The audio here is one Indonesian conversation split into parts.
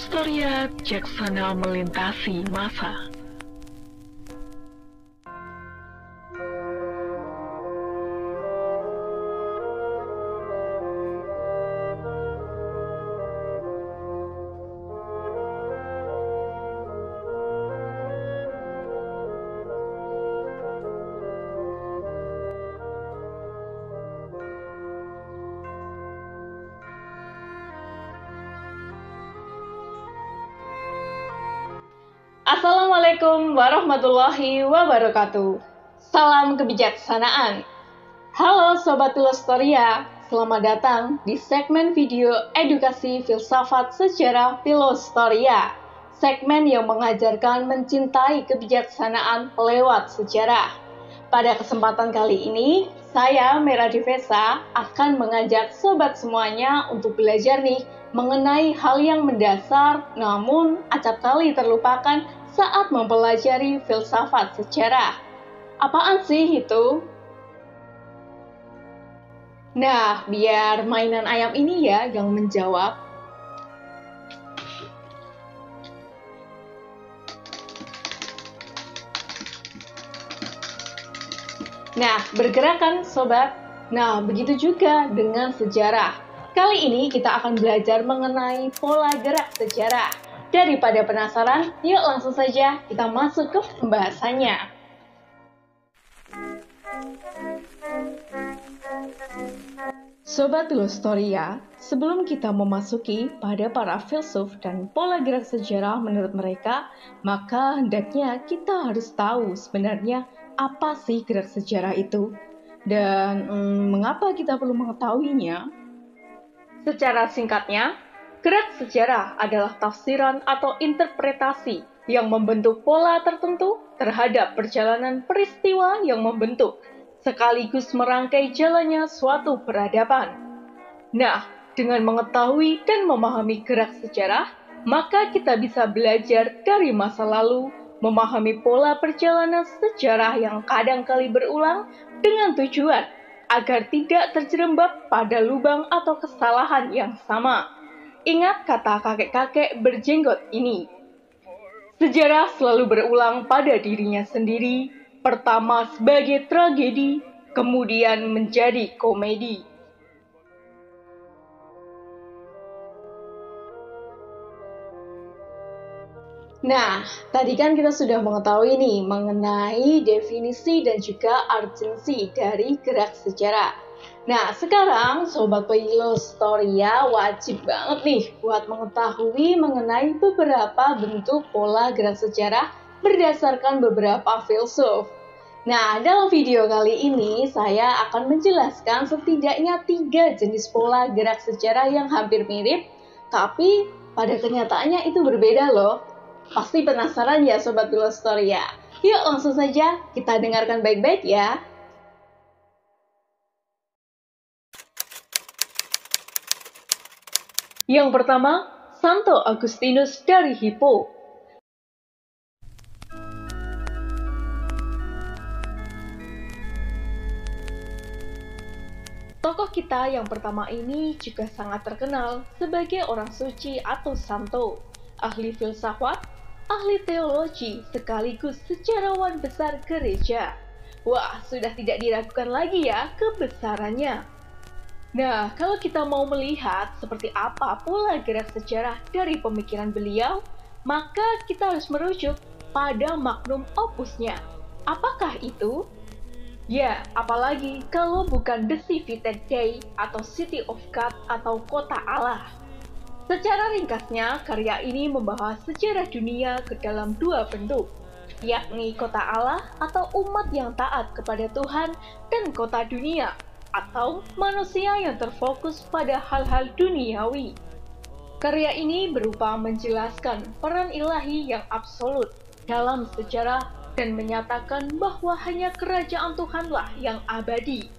Filostoria bijaksana melintasi masa. Assalamualaikum warahmatullahi wabarakatuh. Salam kebijaksanaan. Halo Sobat Filostoria, selamat datang di segmen video edukasi filsafat sejarah Filostoria. Segmen yang mengajarkan mencintai kebijaksanaan lewat sejarah. Pada kesempatan kali ini, saya Mera Divesa akan mengajak sobat semuanya untuk belajar nih mengenai hal yang mendasar namun acap kali terlupakan saat mempelajari filsafat sejarah. Apaan sih itu? Nah, biar mainan ayam ini ya yang menjawab. Nah, bergerak kan sobat? Nah, begitu juga dengan sejarah. Kali ini kita akan belajar mengenai pola gerak sejarah. Daripada penasaran, yuk langsung saja kita masuk ke pembahasannya. Sobat Filostoria, sebelum kita memasuki pada para filsuf dan pola gerak sejarah menurut mereka, maka hendaknya kita harus tahu sebenarnya apa sih gerak sejarah itu dan mengapa kita perlu mengetahuinya. Secara singkatnya, gerak sejarah adalah tafsiran atau interpretasi yang membentuk pola tertentu terhadap perjalanan peristiwa yang membentuk, sekaligus merangkai jalannya suatu peradaban. Nah, dengan mengetahui dan memahami gerak sejarah, maka kita bisa belajar dari masa lalu, memahami pola perjalanan sejarah yang kadangkali berulang dengan tujuan agar tidak terjerembab pada lubang atau kesalahan yang sama. Ingat kata kakek-kakek berjenggot ini. Sejarah selalu berulang pada dirinya sendiri, pertama sebagai tragedi, kemudian menjadi komedi. Nah, tadi kan kita sudah mengetahui nih mengenai definisi dan juga urgensi dari gerak sejarah. Nah, sekarang Sobat Filostoria wajib banget nih buat mengetahui mengenai beberapa bentuk pola gerak sejarah berdasarkan beberapa filsuf. Nah, dalam video kali ini saya akan menjelaskan setidaknya 3 jenis pola gerak sejarah yang hampir mirip, tapi pada kenyataannya itu berbeda loh. Pasti penasaran ya Sobat Filostoria? Yuk langsung saja kita dengarkan baik-baik ya. Yang pertama, Santo Agustinus dari Hippo. Tokoh kita yang pertama ini juga sangat terkenal sebagai orang suci atau santo, ahli filsafat, ahli teologi, sekaligus sejarawan besar gereja. Wah, sudah tidak diragukan lagi ya kebesarannya. Nah, kalau kita mau melihat seperti apa pola gerak sejarah dari pemikiran beliau, maka kita harus merujuk pada magnum opusnya. Apakah itu? Ya, apalagi kalau bukan The Civitate Dei atau City of God atau Kota Allah. Secara ringkasnya, karya ini membahas sejarah dunia ke dalam 2 bentuk, yakni kota Allah atau umat yang taat kepada Tuhan dan kota dunia, atau manusia yang terfokus pada hal-hal duniawi. Karya ini berupa menjelaskan peran ilahi yang absolut dalam sejarah dan menyatakan bahwa hanya kerajaan Tuhanlah yang abadi,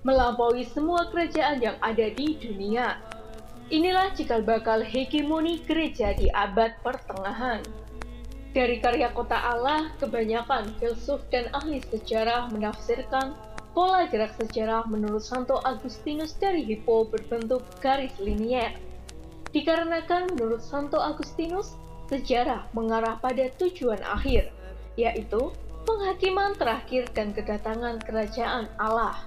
melampaui semua kerajaan yang ada di dunia. Inilah cikal bakal hegemoni gereja di abad pertengahan. Dari karya Kota Allah, kebanyakan filsuf dan ahli sejarah menafsirkan pola gerak sejarah menurut Santo Agustinus dari Hippo berbentuk garis linier. Dikarenakan menurut Santo Agustinus, sejarah mengarah pada tujuan akhir, yaitu penghakiman terakhir dan kedatangan kerajaan Allah.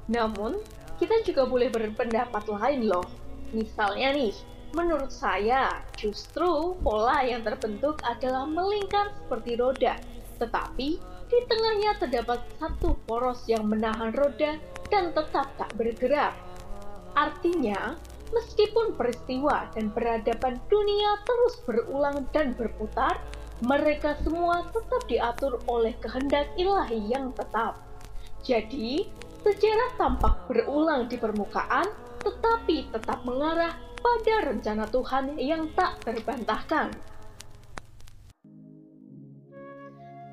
Namun, kita juga boleh berpendapat lain loh. Misalnya nih, menurut saya, justru pola yang terbentuk adalah melingkar seperti roda, tetapi di tengahnya terdapat satu poros yang menahan roda dan tetap tak bergerak. Artinya, meskipun peristiwa dan peradaban dunia terus berulang dan berputar, mereka semua tetap diatur oleh kehendak ilahi yang tetap. Jadi, sejarah tampak berulang di permukaan, tetapi tetap mengarah pada rencana Tuhan yang tak terbantahkan.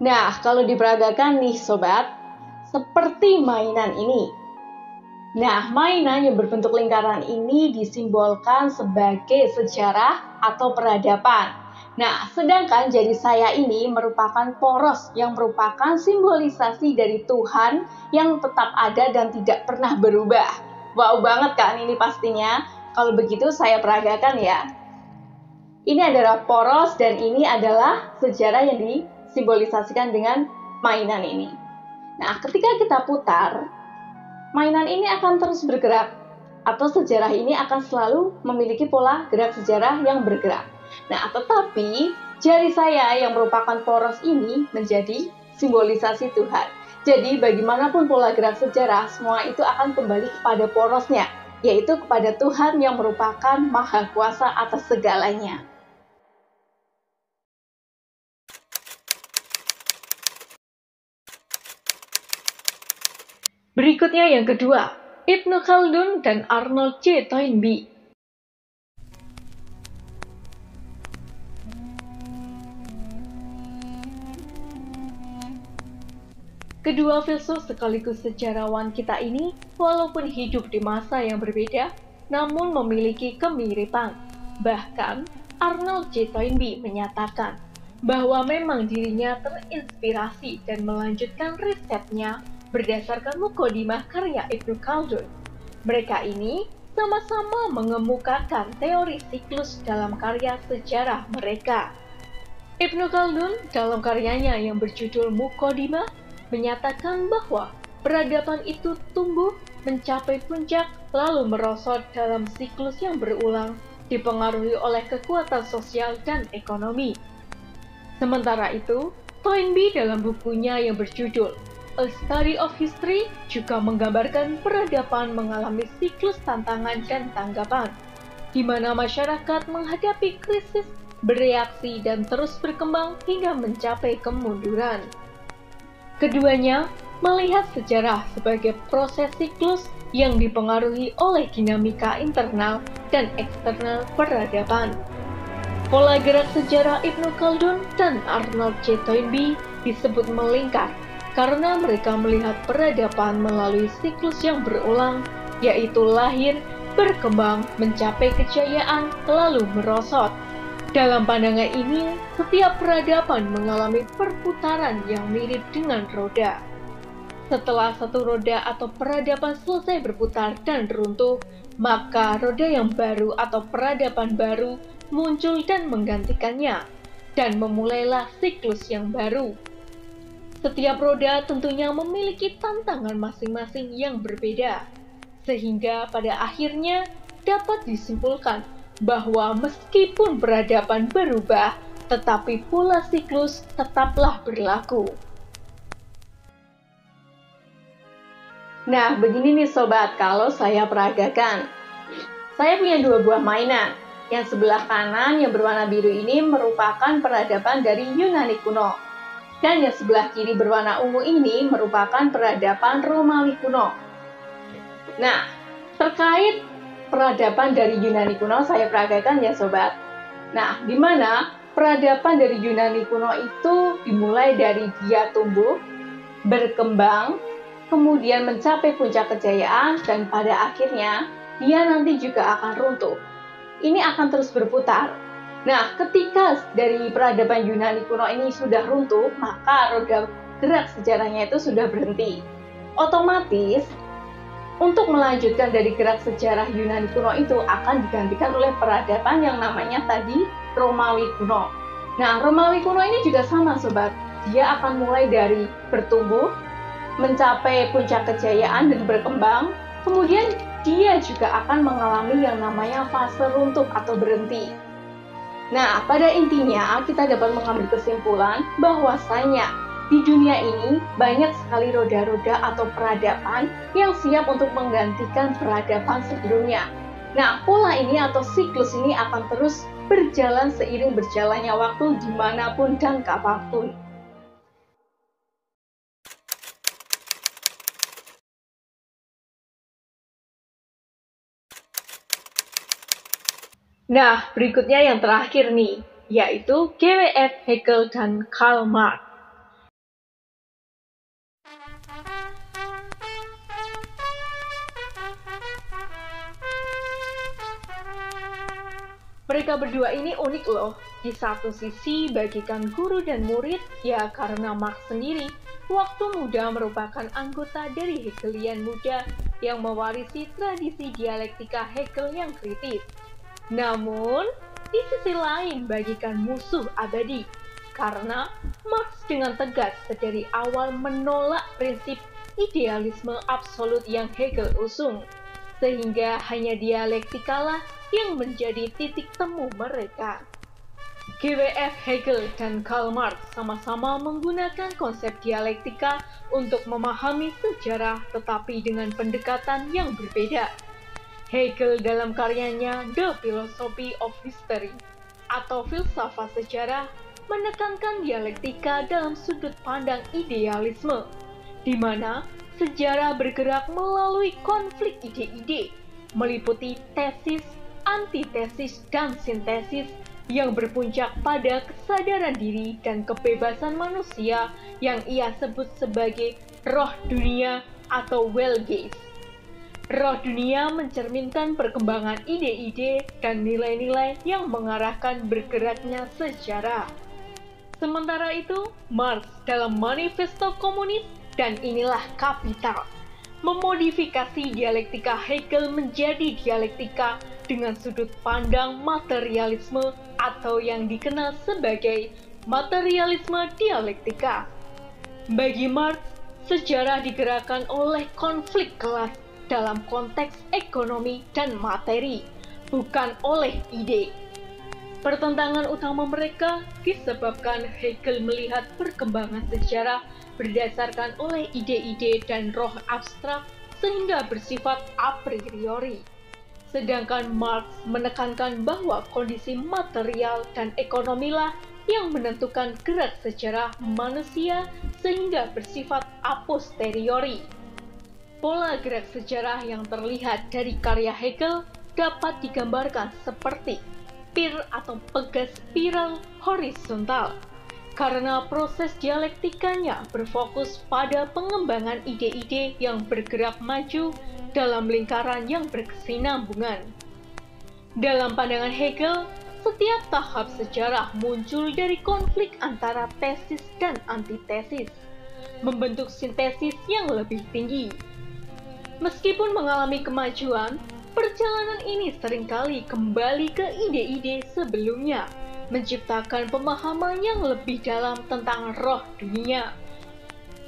Nah, kalau diperagakan nih sobat, seperti mainan ini. Nah, mainan yang berbentuk lingkaran ini disimbolkan sebagai sejarah atau peradaban. Nah, sedangkan jari saya ini merupakan poros yang merupakan simbolisasi dari Tuhan yang tetap ada dan tidak pernah berubah. Wow banget kan ini pastinya. Kalau begitu saya peragakan ya. Ini adalah poros dan ini adalah sejarah yang disimbolisasikan dengan mainan ini. Nah, ketika kita putar, mainan ini akan terus bergerak, atau sejarah ini akan selalu memiliki pola gerak sejarah yang bergerak. Nah, tetapi jari saya yang merupakan poros ini menjadi simbolisasi Tuhan. Jadi, bagaimanapun pola gerak sejarah, semua itu akan kembali kepada porosnya, yaitu kepada Tuhan yang merupakan Maha Kuasa atas segalanya. Berikutnya yang kedua, Ibnu Khaldun dan Arnold C. Toynbee. Kedua filsuf sekaligus sejarawan kita ini, walaupun hidup di masa yang berbeda, namun memiliki kemiripan. Bahkan, Arnold C. Toynbee menyatakan bahwa memang dirinya terinspirasi dan melanjutkan risetnya berdasarkan Muqaddimah karya Ibnu Khaldun. Mereka ini sama-sama mengemukakan teori siklus dalam karya sejarah mereka. Ibnu Khaldun dalam karyanya yang berjudul Muqaddimah menyatakan bahwa peradaban itu tumbuh, mencapai puncak, lalu merosot dalam siklus yang berulang, dipengaruhi oleh kekuatan sosial dan ekonomi. Sementara itu, Toynbee dalam bukunya yang berjudul A Study of History juga menggambarkan peradaban mengalami siklus tantangan dan tanggapan, di mana masyarakat menghadapi krisis, bereaksi, dan terus berkembang hingga mencapai kemunduran. Keduanya melihat sejarah sebagai proses siklus yang dipengaruhi oleh dinamika internal dan eksternal peradaban. Pola gerak sejarah Ibnu Khaldun dan Arnold C. Toynbee disebut melingkar, karena mereka melihat peradaban melalui siklus yang berulang, yaitu lahir, berkembang, mencapai kejayaan, lalu merosot. Dalam pandangan ini, setiap peradaban mengalami perputaran yang mirip dengan roda. Setelah satu roda atau peradaban selesai berputar dan runtuh, maka roda yang baru atau peradaban baru muncul dan menggantikannya, dan memulailah siklus yang baru. Setiap roda tentunya memiliki tantangan masing-masing yang berbeda, sehingga pada akhirnya dapat disimpulkan bahwa meskipun peradaban berubah, tetapi pola siklus tetaplah berlaku. Nah, begini nih sobat, kalau saya peragakan. Saya punya dua buah mainan. Yang sebelah kanan yang berwarna biru ini merupakan peradaban dari Yunani kuno. Dan yang sebelah kiri berwarna ungu ini merupakan peradaban Romawi kuno. Nah, terkait peradaban dari Yunani kuno saya peragakan ya sobat. Nah, di mana peradaban dari Yunani kuno itu dimulai dari dia tumbuh, berkembang, kemudian mencapai puncak kejayaan, dan pada akhirnya dia nanti juga akan runtuh. Ini akan terus berputar. Nah, ketika dari peradaban Yunani kuno ini sudah runtuh, maka roda gerak sejarahnya itu sudah berhenti. Otomatis, untuk melanjutkan dari gerak sejarah Yunani kuno itu akan digantikan oleh peradaban yang namanya tadi Romawi kuno. Nah, Romawi kuno ini juga sama sobat, dia akan mulai dari bertumbuh, mencapai puncak kejayaan dan berkembang, kemudian dia juga akan mengalami yang namanya fase runtuh atau berhenti. Nah, pada intinya kita dapat mengambil kesimpulan bahwasanya di dunia ini banyak sekali roda-roda atau peradaban yang siap untuk menggantikan peradaban sebelumnya. Nah, pola ini atau siklus ini akan terus berjalan seiring berjalannya waktu dimanapun dan kapanpun. Nah, berikutnya yang terakhir nih, yaitu GWF Hegel dan Karl Marx. Mereka berdua ini unik loh. Di satu sisi bagikan guru dan murid, ya karena Marx sendiri waktu muda merupakan anggota dari Hegelian muda yang mewarisi tradisi dialektika Hegel yang kritis. Namun, di sisi lain bagikan musuh abadi, karena Marx dengan tegas dari awal menolak prinsip idealisme absolut yang Hegel usung, sehingga hanya dialektikalah yang menjadi titik temu mereka. GWF Hegel dan Karl Marx sama-sama menggunakan konsep dialektika untuk memahami sejarah tetapi dengan pendekatan yang berbeda. Hegel dalam karyanya The Philosophy of History atau filsafat sejarah menekankan dialektika dalam sudut pandang idealisme, di mana sejarah bergerak melalui konflik ide-ide, meliputi tesis, antitesis, dan sintesis yang berpuncak pada kesadaran diri dan kebebasan manusia yang ia sebut sebagai roh dunia atau Weltgeist. Roh dunia mencerminkan perkembangan ide-ide dan nilai-nilai yang mengarahkan bergeraknya sejarah. Sementara itu, Marx dalam Manifesto Komunis dan Inilah Kapital memodifikasi dialektika Hegel menjadi dialektika dengan sudut pandang materialisme atau yang dikenal sebagai materialisme dialektika. Bagi Marx, sejarah digerakkan oleh konflik kelas dalam konteks ekonomi dan materi, bukan oleh ide. Pertentangan utama mereka disebabkan Hegel melihat perkembangan sejarah berdasarkan oleh ide-ide dan roh abstrak sehingga bersifat a priori. Sedangkan Marx menekankan bahwa kondisi material dan ekonomilah yang menentukan gerak sejarah manusia sehingga bersifat a posteriori. Pola gerak sejarah yang terlihat dari karya Hegel dapat digambarkan seperti pir atau pegas spiral horizontal, karena proses dialektikanya berfokus pada pengembangan ide-ide yang bergerak maju dalam lingkaran yang berkesinambungan. Dalam pandangan Hegel, setiap tahap sejarah muncul dari konflik antara tesis dan antitesis, membentuk sintesis yang lebih tinggi. Meskipun mengalami kemajuan, perjalanan ini seringkali kembali ke ide-ide sebelumnya, menciptakan pemahaman yang lebih dalam tentang roh dunia.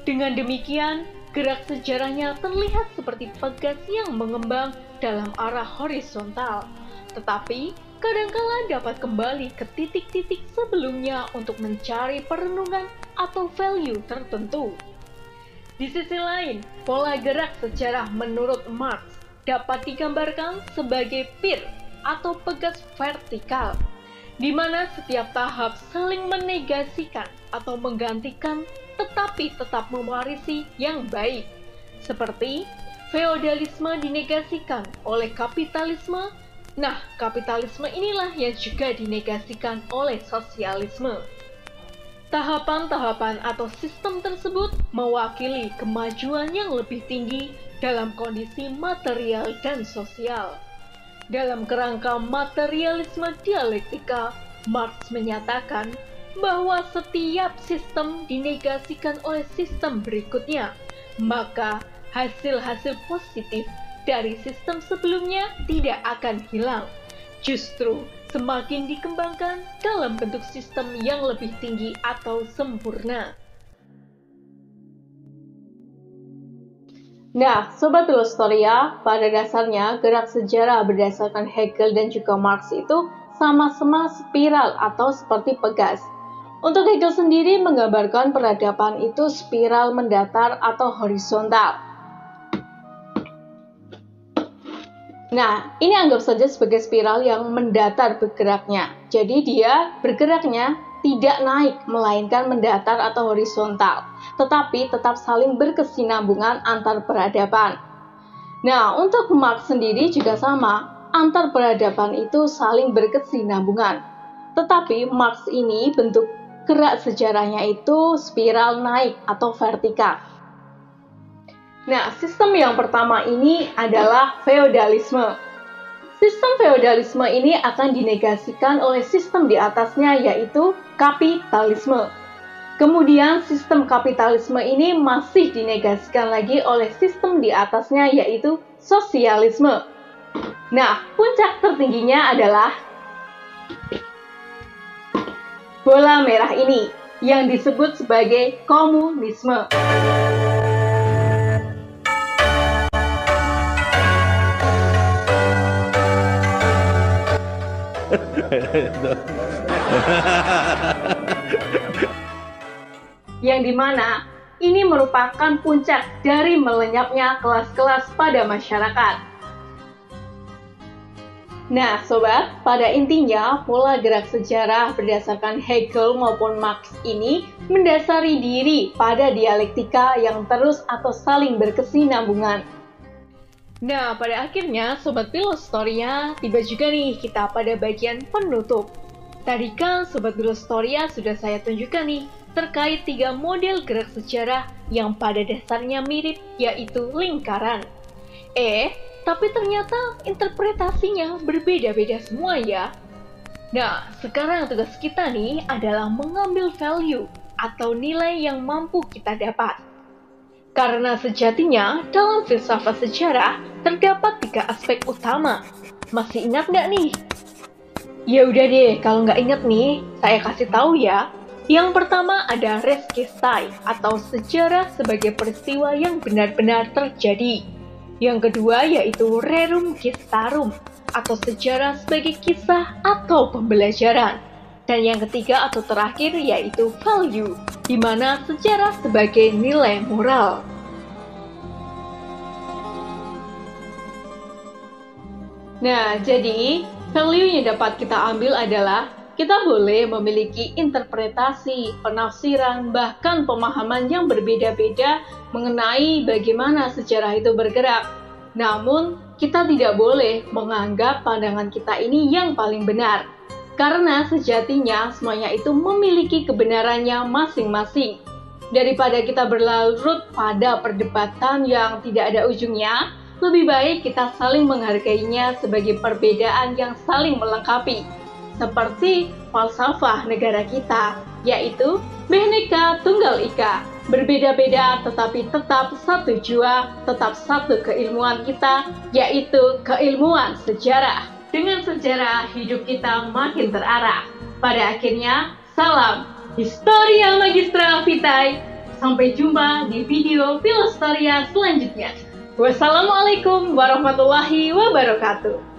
Dengan demikian, gerak sejarahnya terlihat seperti pegas yang mengembang dalam arah horizontal, tetapi kadangkala dapat kembali ke titik-titik sebelumnya untuk mencari perenungan atau value tertentu. Di sisi lain, pola gerak sejarah menurut Marx dapat digambarkan sebagai pir atau pegas vertikal, di mana setiap tahap saling menegasikan atau menggantikan tetapi tetap mewarisi yang baik. Seperti feodalisme dinegasikan oleh kapitalisme, nah kapitalisme inilah yang juga dinegasikan oleh sosialisme. Tahapan-tahapan atau sistem tersebut mewakili kemajuan yang lebih tinggi dalam kondisi material dan sosial. Dalam kerangka materialisme dialektika, Marx menyatakan bahwa setiap sistem dinegasikan oleh sistem berikutnya, maka hasil-hasil positif dari sistem sebelumnya tidak akan hilang. Justru semakin dikembangkan dalam bentuk sistem yang lebih tinggi atau sempurna. Nah, Sobat Filostoria, pada dasarnya gerak sejarah berdasarkan Hegel dan juga Marx itu sama-sama spiral atau seperti pegas. Untuk Hegel sendiri menggambarkan peradaban itu spiral mendatar atau horizontal. Nah, ini anggap saja sebagai spiral yang mendatar bergeraknya. Jadi dia bergeraknya tidak naik, melainkan mendatar atau horizontal, tetapi tetap saling berkesinambungan antar peradaban. Nah, untuk Marx sendiri juga sama, antar peradaban itu saling berkesinambungan. Tetapi Marx ini bentuk gerak sejarahnya itu spiral naik atau vertikal. Nah, sistem yang pertama ini adalah feodalisme. Sistem feodalisme ini akan dinegasikan oleh sistem di atasnya, yaitu kapitalisme. Kemudian sistem kapitalisme ini masih dinegasikan lagi oleh sistem di atasnya, yaitu sosialisme. Nah, puncak tertingginya adalah bola merah ini, yang disebut sebagai komunisme. Yang dimana ini merupakan puncak dari melenyapnya kelas-kelas pada masyarakat. Nah, sobat, pada intinya pola gerak sejarah berdasarkan Hegel maupun Marx ini mendasari diri pada dialektika yang terus atau saling berkesinambungan. Nah, pada akhirnya Sobat Filostoria, tiba juga nih kita pada bagian penutup. Tadi kan Sobat Filostoria sudah saya tunjukkan nih terkait 3 model gerak sejarah yang pada dasarnya mirip, yaitu lingkaran. Tapi ternyata interpretasinya berbeda-beda semua ya. Nah, sekarang tugas kita nih adalah mengambil value atau nilai yang mampu kita dapat. Karena sejatinya dalam filsafat sejarah terdapat 3 aspek utama. Masih ingat nggak nih? Ya udah deh, kalau nggak ingat nih, saya kasih tahu ya. Yang pertama ada res gestai atau sejarah sebagai peristiwa yang benar-benar terjadi. Yang kedua yaitu rerum gestarum atau sejarah sebagai kisah atau pembelajaran. Dan yang ketiga atau terakhir yaitu value, di mana sejarah sebagai nilai moral. Nah, jadi value yang dapat kita ambil adalah kita boleh memiliki interpretasi, penafsiran, bahkan pemahaman yang berbeda-beda mengenai bagaimana sejarah itu bergerak. Namun, kita tidak boleh menganggap pandangan kita ini yang paling benar. Karena sejatinya semuanya itu memiliki kebenarannya masing-masing. Daripada kita berlarut pada perdebatan yang tidak ada ujungnya, lebih baik kita saling menghargainya sebagai perbedaan yang saling melengkapi. Seperti falsafah negara kita, yaitu Bhinneka Tunggal Ika. Berbeda-beda tetapi tetap satu jua, tetap satu keilmuan kita, yaitu keilmuan sejarah. Dengan sejarah, hidup kita makin terarah. Pada akhirnya, salam Historia Magistra Vitae. Sampai jumpa di video Filostoria selanjutnya. Wassalamualaikum warahmatullahi wabarakatuh.